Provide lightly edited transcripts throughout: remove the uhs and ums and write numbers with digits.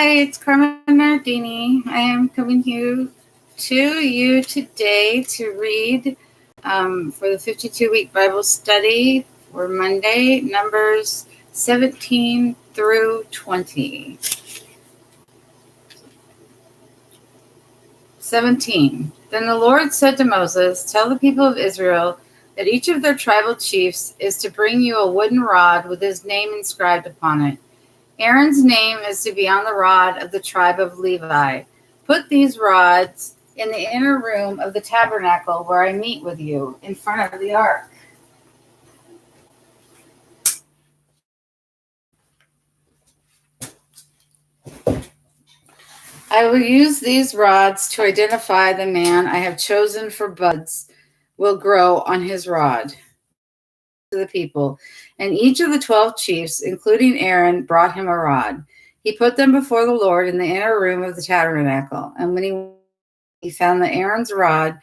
Hi, it's Carmen Nardini. I am coming to you today to read for the 52-week Bible study for Monday, Numbers 17 through 20. 17. Then the Lord said to Moses, "Tell the people of Israel that each of their tribal chiefs is to bring you a wooden rod with his name inscribed upon it. Aaron's name is to be on the rod of the tribe of Levi. Put these rods in the inner room of the tabernacle where I meet with you, in front of the ark." I will use these rods to identify the man I have chosen, for buds will grow on his rod. To the people, and each of the 12 chiefs, including Aaron, brought him a rod. He put them before the Lord in the inner room of the tabernacle. And when he found that Aaron's rod,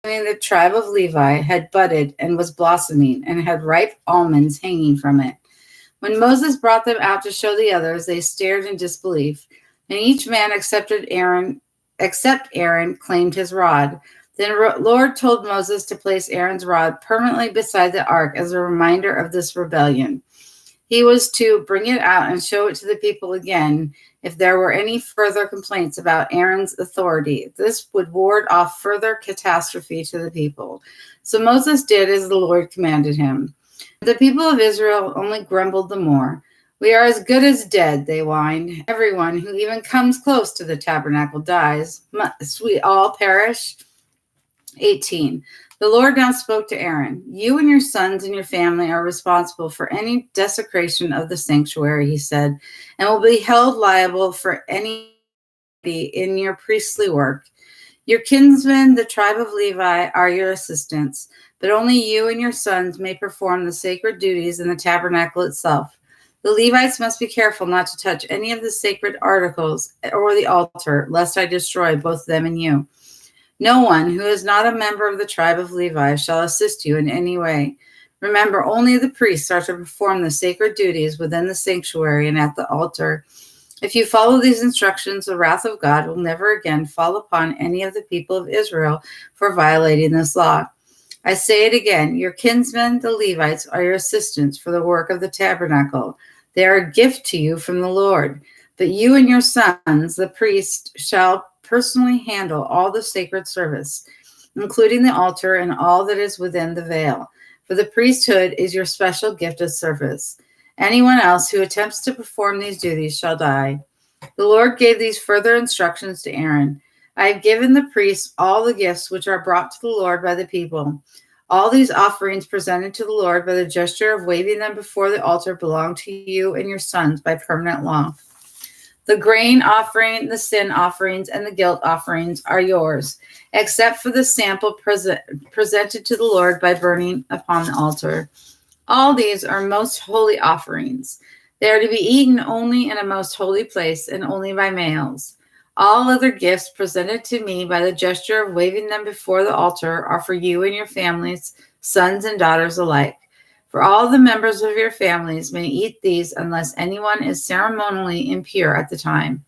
the tribe of Levi, had budded and was blossoming, and had ripe almonds hanging from it. When Moses brought them out to show the others, they stared in disbelief, and each man except Aaron claimed his rod. Then the Lord told Moses to place Aaron's rod permanently beside the ark as a reminder of this rebellion. He was to bring it out and show it to the people again if there were any further complaints about Aaron's authority. This would ward off further catastrophe to the people. So Moses did as the Lord commanded him. The people of Israel only grumbled the more. "We are as good as dead," they whined. "Everyone who even comes close to the tabernacle dies. Must we all perish?" 18. The Lord now spoke to Aaron. "You and your sons and your family are responsible for any desecration of the sanctuary," he said, "and will be held liable for any in your priestly work. Your kinsmen, the tribe of Levi, are your assistants, but only you and your sons may perform the sacred duties in the tabernacle itself. The Levites must be careful not to touch any of the sacred articles or the altar, lest I destroy both them and you. No one who is not a member of the tribe of Levi shall assist you in any way. Remember, only the priests are to perform the sacred duties within the sanctuary and at the altar. If you follow these instructions, the wrath of God will never again fall upon any of the people of Israel for violating this law. I say it again, your kinsmen, the Levites, are your assistants for the work of the tabernacle. They are a gift to you from the Lord. But you and your sons, the priests, shall personally handle all the sacred service, including the altar and all that is within the veil. For the priesthood is your special gift of service. Anyone else who attempts to perform these duties shall die." The Lord gave these further instructions to Aaron. "I have given the priests all the gifts which are brought to the Lord by the people. All these offerings presented to the Lord by the gesture of waving them before the altar belong to you and your sons by permanent law. The grain offering, the sin offerings, and the guilt offerings are yours, except for the sample presented to the Lord by burning upon the altar. All these are most holy offerings. They are to be eaten only in a most holy place and only by males. All other gifts presented to me by the gesture of waving them before the altar are for you and your families, sons and daughters alike. For all the members of your families may eat these unless anyone is ceremonially impure at the time.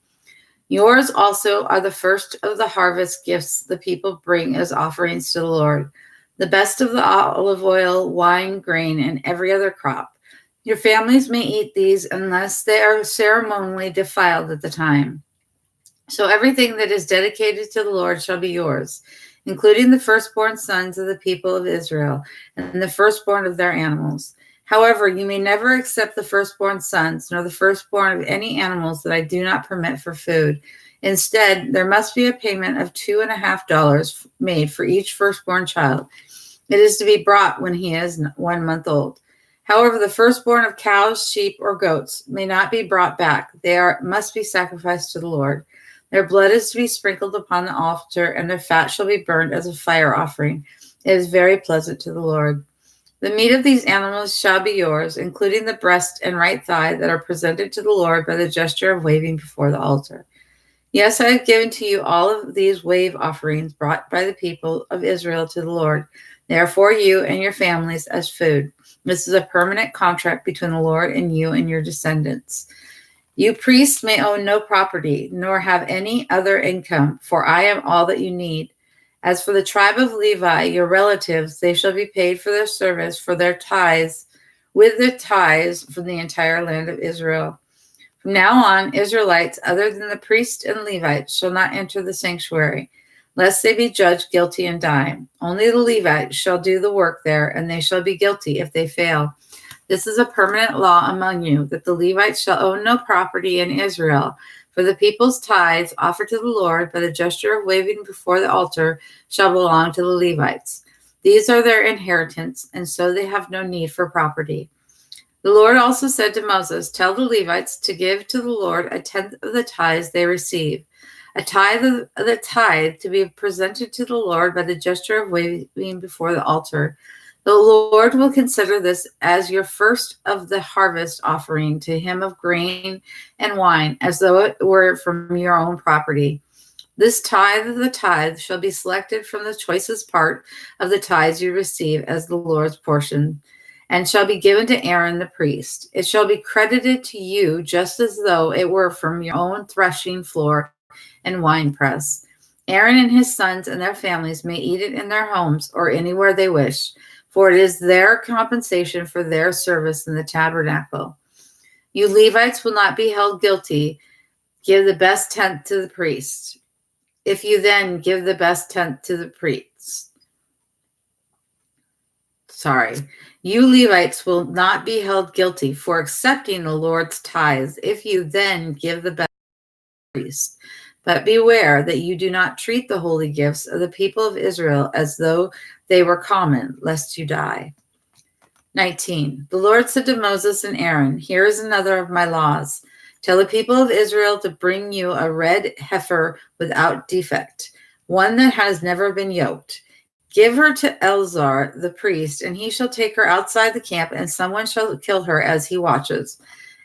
Yours also are the first of the harvest gifts the people bring as offerings to the Lord, the best of the olive oil, wine, grain, and every other crop. Your families may eat these unless they are ceremonially defiled at the time. So everything that is dedicated to the Lord shall be yours, including the firstborn sons of the people of Israel and the firstborn of their animals. However, you may never accept the firstborn sons, nor the firstborn of any animals that I do not permit for food. Instead, there must be a payment of $2.50 made for each firstborn child. It is to be brought when he is 1 month old. However, the firstborn of cows, sheep, or goats may not be brought back. They must be sacrificed to the Lord. Their blood is to be sprinkled upon the altar, and their fat shall be burned as a fire offering. It is very pleasant to the Lord. The meat of these animals shall be yours, including the breast and right thigh that are presented to the Lord by the gesture of waving before the altar. Yes, I have given to you all of these wave offerings brought by the people of Israel to the Lord. They are for you and your families as food. This is a permanent contract between the Lord and you and your descendants. You priests may own no property, nor have any other income, for I am all that you need. As for the tribe of Levi, your relatives, they shall be paid for their service, for their tithes, with the tithes from the entire land of Israel. From now on, Israelites other than the priests and Levites shall not enter the sanctuary, lest they be judged guilty and die. Only the Levites shall do the work there, and they shall be guilty if they fail. This is a permanent law among you, that the Levites shall own no property in Israel, for the people's tithes offered to the Lord by the gesture of waving before the altar shall belong to the Levites. These are their inheritance, and so they have no need for property. The Lord also said to Moses, tell the Levites to give to the Lord a tenth of the tithes they receive, a tithe of the tithe to be presented to the Lord by the gesture of waving before the altar. The Lord will consider this as your first of the harvest offering to him of grain and wine, as though it were from your own property. This tithe of the tithe shall be selected from the choicest part of the tithes you receive as the Lord's portion, and shall be given to Aaron the priest. It shall be credited to you just as though it were from your own threshing floor and winepress. Aaron and his sons and their families may eat it in their homes or anywhere they wish, for it is their compensation for their service in the tabernacle. You Levites will not be held guilty. Give the best tenth to the priest. If you then give the best tenth to the priests. You Levites will not be held guilty for accepting the Lord's tithes if you then give the best to the priest. But beware that you do not treat the holy gifts of the people of Israel as though they were common, lest you die. 19. The Lord said to Moses and Aaron, here is another of my laws. Tell the people of Israel to bring you a red heifer without defect, one that has never been yoked. Give her to Eleazar the priest, and he shall take her outside the camp, and someone shall kill her as he watches.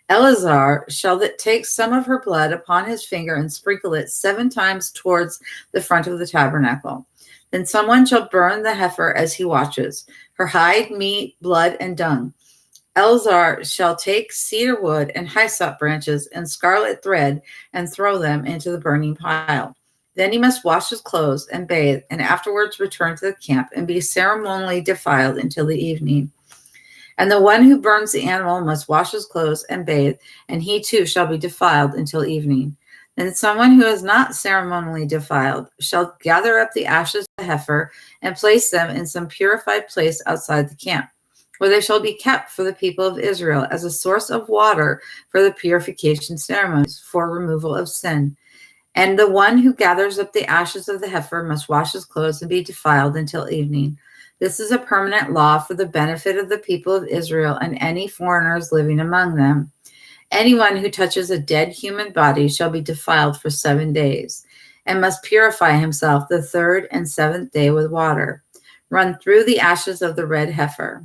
Eleazar shall take some of her blood upon his finger and sprinkle it 7 times towards the front of the tabernacle. Then someone shall burn the heifer as he watches, her hide, meat, blood, and dung. Eleazar shall take cedar wood and hyssop branches and scarlet thread and throw them into the burning pile. Then he must wash his clothes and bathe, and afterwards return to the camp and be ceremonially defiled until the evening. And the one who burns the animal must wash his clothes and bathe, and he too shall be defiled until evening. Then someone who is not ceremonially defiled shall gather up the ashes of the heifer and place them in some purified place outside the camp, where they shall be kept for the people of Israel as a source of water for the purification ceremonies for removal of sin. And the one who gathers up the ashes of the heifer must wash his clothes and be defiled until evening. This is a permanent law for the benefit of the people of Israel and any foreigners living among them. Anyone who touches a dead human body shall be defiled for 7 days, and must purify himself the 3rd and 7th day with water. Run through the ashes of the red heifer.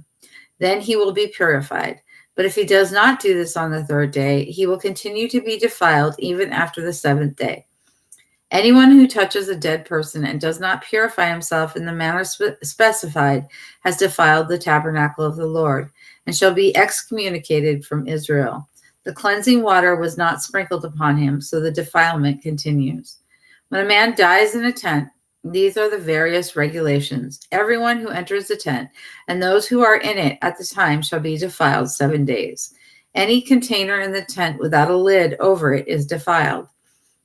Then he will be purified. But if he does not do this on the 3rd day, he will continue to be defiled even after the 7th day. Anyone who touches a dead person and does not purify himself in the manner specified has defiled the tabernacle of the Lord, and shall be excommunicated from Israel. The cleansing water was not sprinkled upon him, so the defilement continues. When a man dies in a tent, these are the various regulations. Everyone who enters the tent and those who are in it at the time shall be defiled 7 days. Any container in the tent without a lid over it is defiled.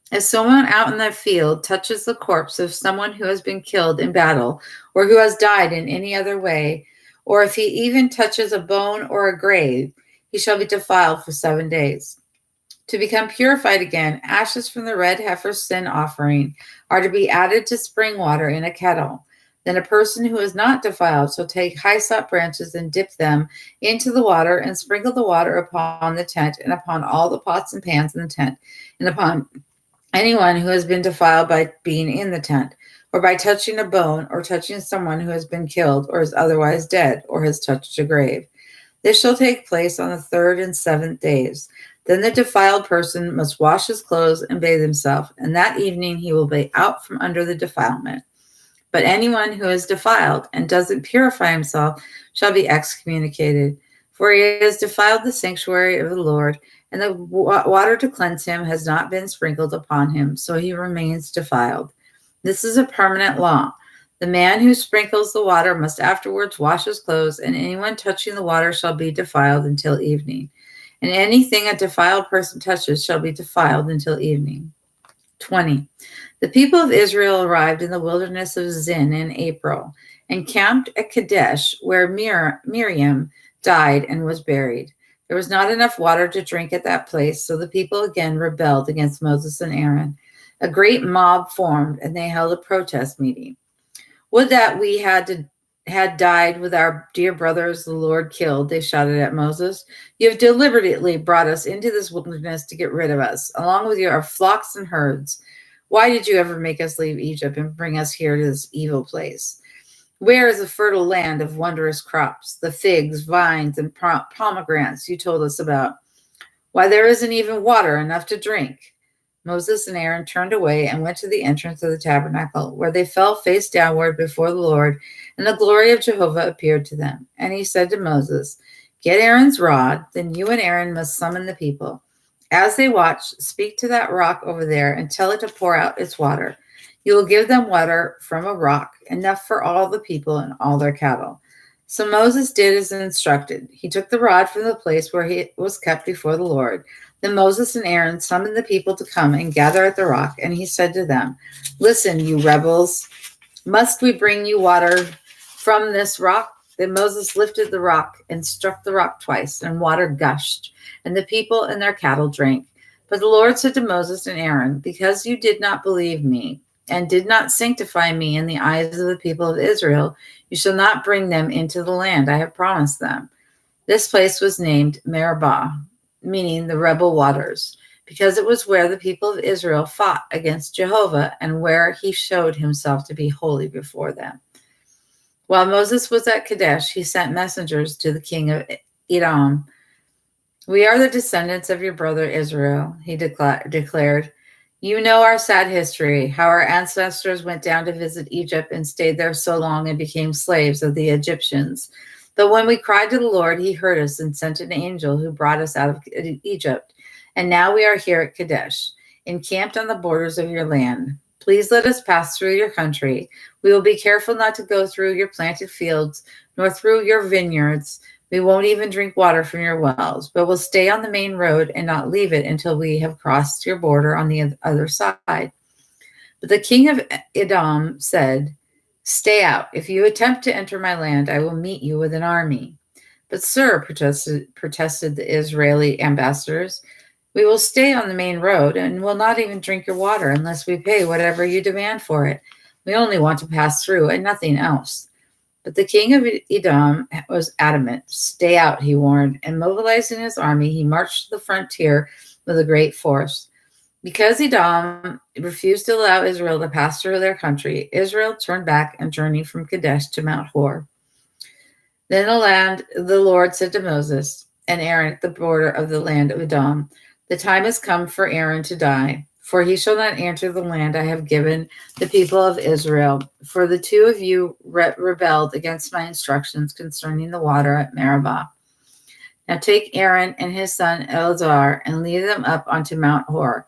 If someone out in the field touches the corpse of someone who has been killed in battle or who has died in any other way, or if he even touches a bone or a grave, he shall be defiled for 7 days. To become purified again, ashes from the red heifer's sin offering are to be added to spring water in a kettle. Then a person who is not defiled shall take hyssop branches and dip them into the water and sprinkle the water upon the tent and upon all the pots and pans in the tent and upon anyone who has been defiled by being in the tent, or by touching a bone, or touching someone who has been killed, or is otherwise dead, or has touched a grave. This shall take place on the 3rd and 7th days. Then the defiled person must wash his clothes and bathe himself, and that evening he will be out from under the defilement. But anyone who is defiled and doesn't purify himself shall be excommunicated. For he has defiled the sanctuary of the Lord, and the water to cleanse him has not been sprinkled upon him, so he remains defiled. This is a permanent law. The man who sprinkles the water must afterwards wash his clothes, and anyone touching the water shall be defiled until evening. And anything a defiled person touches shall be defiled until evening. 20. The people of Israel arrived in the wilderness of Zin in April and camped at Kadesh, where Miriam died and was buried. There was not enough water to drink at that place, so the people again rebelled against Moses and Aaron. A great mob formed, and they held a protest meeting. Would that we had died with our dear brothers the Lord killed, they shouted at Moses. You have deliberately brought us into this wilderness to get rid of us, along with your flocks and herds. Why did you ever make us leave Egypt and bring us here to this evil place? Where is the fertile land of wondrous crops, the figs, vines, and pomegranates you told us about? Why, there isn't even water enough to drink. Moses and Aaron turned away and went to the entrance of the tabernacle, where they fell face downward before the Lord, and the glory of Jehovah appeared to them. And he said to Moses, Get Aaron's rod, then you and Aaron must summon the people. As they watch, speak to that rock over there and tell it to pour out its water. You will give them water from a rock, enough for all the people and all their cattle. So Moses did as instructed. He took the rod from the place where he was kept before the Lord. Then Moses and Aaron summoned the people to come and gather at the rock, and he said to them, Listen, you rebels, must we bring you water from this rock? Then Moses lifted the rock and struck the rock twice, and water gushed, and the people and their cattle drank. But the Lord said to Moses and Aaron, Because you did not believe me, and did not sanctify me in the eyes of the people of Israel, you shall not bring them into the land I have promised them. This place was named Meribah, meaning the rebel waters, because it was where the people of Israel fought against Jehovah and where he showed himself to be holy before them. While Moses was at Kadesh, he sent messengers to the king of Edom. We are the descendants of your brother Israel, he declared. You know our sad history, how our ancestors went down to visit Egypt and stayed there so long and became slaves of the Egyptians. But when we cried to the Lord, he heard us and sent an angel who brought us out of Egypt. And now we are here at Kadesh, encamped on the borders of your land. Please let us pass through your country. We will be careful not to go through your planted fields, nor through your vineyards. We won't even drink water from your wells, but will stay on the main road and not leave it until we have crossed your border on the other side. But the king of Edom said, Stay out. If you attempt to enter my land, I will meet you with an army. But sir, protested the Israeli ambassadors, we will stay on the main road and will not even drink your water unless we pay whatever you demand for it. We only want to pass through and nothing else. But the king of Edom was adamant. Stay out, he warned, and mobilizing his army, he marched to the frontier with a great force. Because Edom refused to allow Israel to pass through their country, Israel turned back and journeyed from Kadesh to Mount Hor. Then the Lord said to Moses and Aaron at the border of the land of Edom, The time has come for Aaron to die, for he shall not enter the land I have given the people of Israel, for the two of you rebelled against my instructions concerning the water at Meribah. Now take Aaron and his son Eleazar and lead them up onto Mount Hor.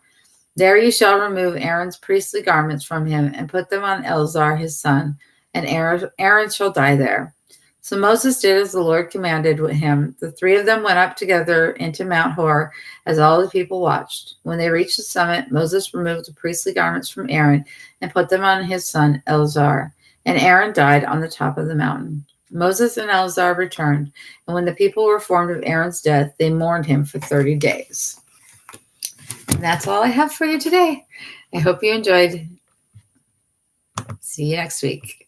There you shall remove Aaron's priestly garments from him and put them on Eleazar his son, and Aaron shall die there. So Moses did as the Lord commanded him. The three of them went up together into Mount Hor as all the people watched. When they reached the summit, Moses removed the priestly garments from Aaron and put them on his son Eleazar, and Aaron died on the top of the mountain. Moses and Eleazar returned, and when the people were informed of Aaron's death, they mourned him for 30 days. And that's all I have for you today. I hope you enjoyed. See you next week.